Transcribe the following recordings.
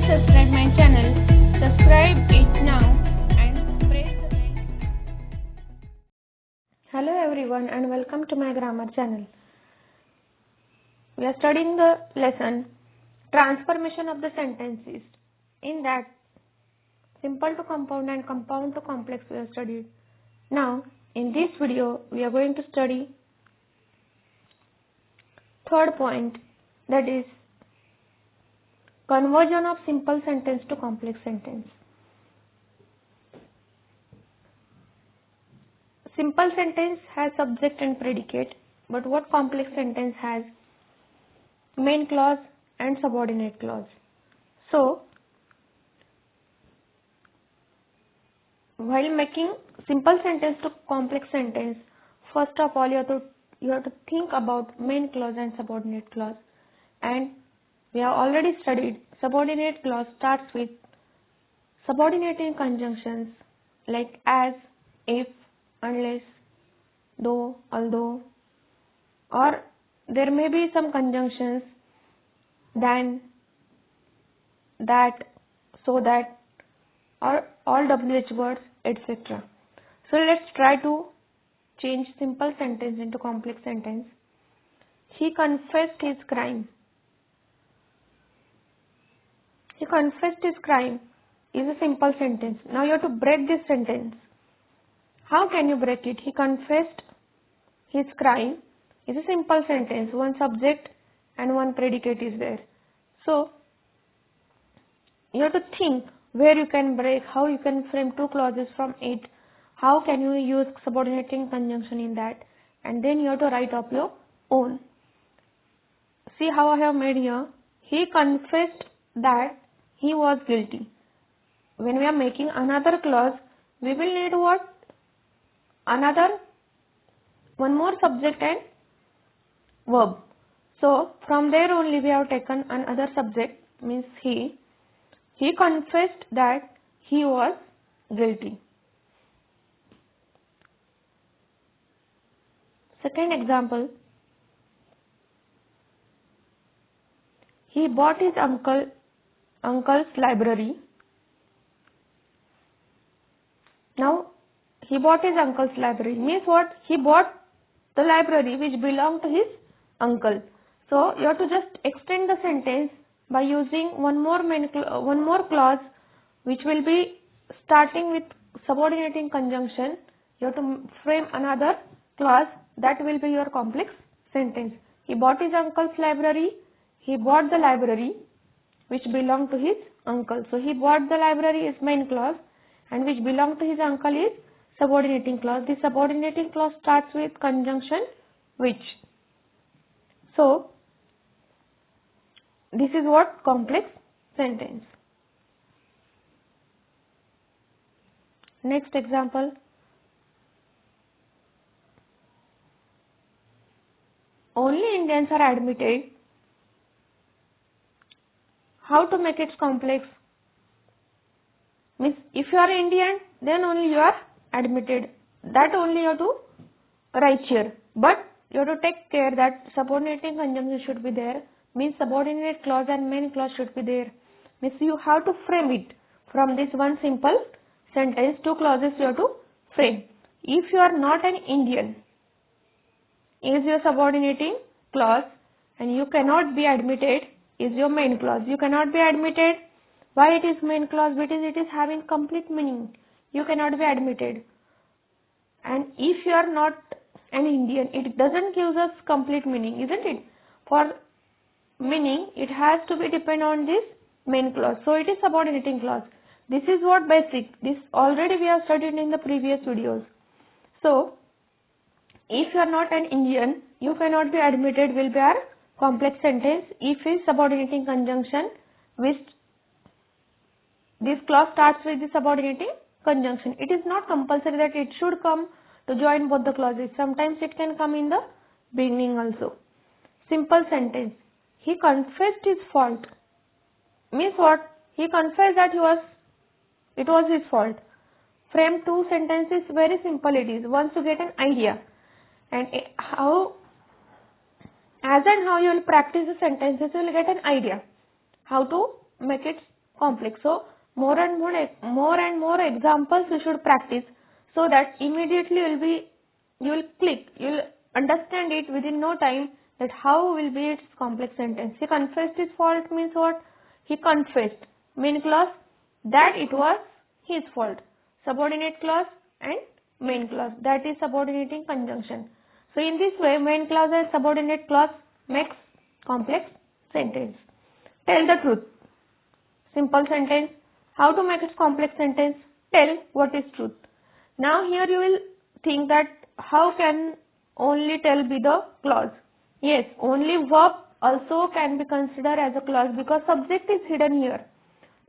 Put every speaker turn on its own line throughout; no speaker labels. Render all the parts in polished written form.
subscribe my channel, subscribe it now and press the bell.
Hello everyone and welcome to my grammar channel. We are studying the lesson transformation of the sentences. In that, simple to compound and compound to complex we have studied. Now in this video we are going to study third point, that is conversion of simple sentence to complex sentence. Simple sentence has subject and predicate, but what complex sentence has main clause and subordinate clause. So while making simple sentence to complex sentence, first of all you have to think about main clause and subordinate clause, and we have already studied subordinate clause starts with subordinating conjunctions like as, if, unless, though, although, or there may be some conjunctions than, that, so that, or all WH words, etc. So let's try to change simple sentence into complex sentence. He confessed his crime. He confessed his crime is a simple sentence. Now you have to break this sentence. How can you break it? He confessed his crime is a simple sentence. One subject and one predicate is there. So you have to think where you can break, how you can frame two clauses from it, how can you use subordinating conjunction in that, and then you have to write up your own. See how I have made here. He confessed that he was guilty. When we are making another clause, we will need what? One more subject and verb. So from there only we have taken another subject, means he. He confessed that he was guilty. Second example, he bought his uncle's library. Now he bought his uncle's library means what? He bought the library which belonged to his uncle. So you have to just extend the sentence by using one more clause which will be starting with subordinating conjunction. You have to frame another clause that will be your complex sentence. He bought his uncle's library. He bought the library which belonged to his uncle. So he bought the library is main clause and which belonged to his uncle is subordinating clause. This subordinating clause starts with conjunction which. So this is what complex sentence. Next example, only Indians are admitted. How to make it complex? Means if you are Indian, then only you are admitted. That only you have to write here. But you have to take care that subordinating conjunction should be there. Means subordinate clause and main clause should be there. Means you have to frame it from this one simple sentence. Two clauses you have to frame. If you are not an Indian, is your subordinating clause, and you cannot be admitted is your main clause. You cannot be admitted. Why it is main clause? Because it is having complete meaning. You cannot be admitted. And if you are not an Indian, it doesn't give us complete meaning, isn't it? For meaning, it has to be depend on this main clause. So it is subordinating clause. This is what basic. This already we have studied in the previous videos. So if you are not an Indian, you cannot be admitted will be our complex sentence. If is subordinating conjunction which this clause starts with the subordinating conjunction. It is not compulsory that it should come to join both the clauses. Sometimes it can come in the beginning also. Simple sentence. He confessed his fault. Means what? He confessed that it was his fault. Frame two sentences, very simple it is. Once you get an idea. And how you will practice the sentences, you will get an idea how to make it complex. So more and more examples you should practice, so that immediately you will click, you will understand it within no time that how will be its complex sentence. He confessed his fault means what? He confessed. Main clause, that it was his fault. Subordinate clause and main clause, that is subordinating conjunction. So in this way, main clause and subordinate clause makes complex sentence. Tell the truth. Simple sentence. How to make it complex sentence? Tell what is truth. Now here you will think that how can only tell be the clause? Yes, only verb also can be considered as a clause because subject is hidden here.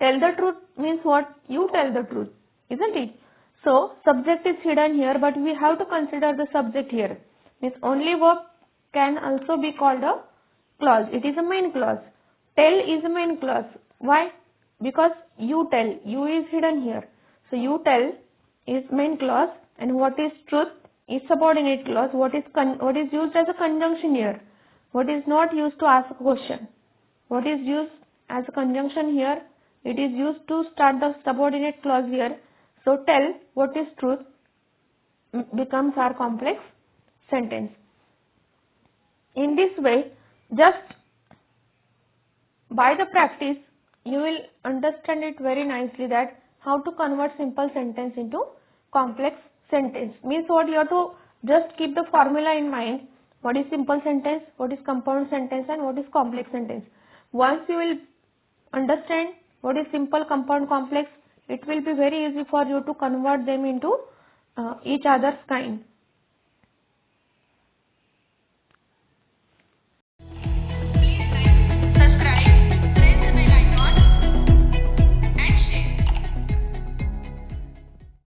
Tell the truth means what? You tell the truth, isn't it? So subject is hidden here, but we have to consider the subject here. Means only verb can also be called a clause. It is a main clause. Tell is a main clause. Why? Because you tell. You is hidden here. So you tell is main clause, and what is truth is subordinate clause. What is used as a conjunction here? What is not used to ask a question? What is used as a conjunction here? It is used to start the subordinate clause here. So tell what is truth becomes our complex sentence. In this way, just by the practice, you will understand it very nicely that how to convert simple sentence into complex sentence. Means what? You have to just keep the formula in mind. What is simple sentence, what is compound sentence, and what is complex sentence. Once you will understand what is simple, compound, complex, it will be very easy for you to convert them into each other's kind.